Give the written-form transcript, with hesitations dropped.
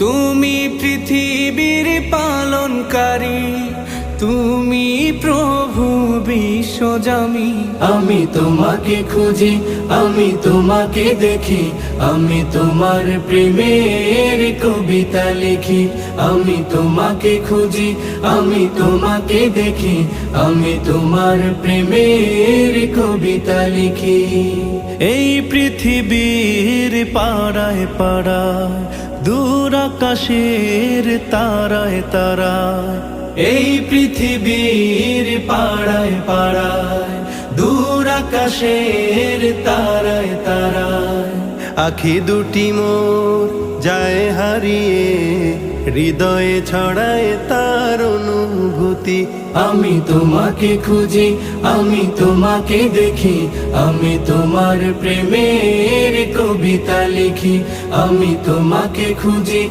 তুমি পৃথিবীর পালনকারী, তুমি প্রভু বিশ্বজামি। আমি তোমাকে খুঁজি, আমি তোমাকে দেখি, আমি তোমার প্রেমের কবিতা লিখি। আমি তোমাকে খুঁজি, আমি তোমাকে দেখি, আমি তোমার প্রেমের কবিতা লিখি। এই পৃথিবীর পাড়ায় পাড়ায়, দূর আকাশের তারায় তারায়, এই পৃথিবীর পাড়ায় পাড়ায়, দূর আকাশের তারায় তারায়, আখি দুটি মোর যায় হারিয়ে, হৃদয়ে ছড়ায় তার অনুভূতি। আমি তোমাকে খুঁজি, আমি তোমাকে দেখি, আমি তোমার প্রেমের কবিতা লিখি। আমি তোমাকে খুঁজি,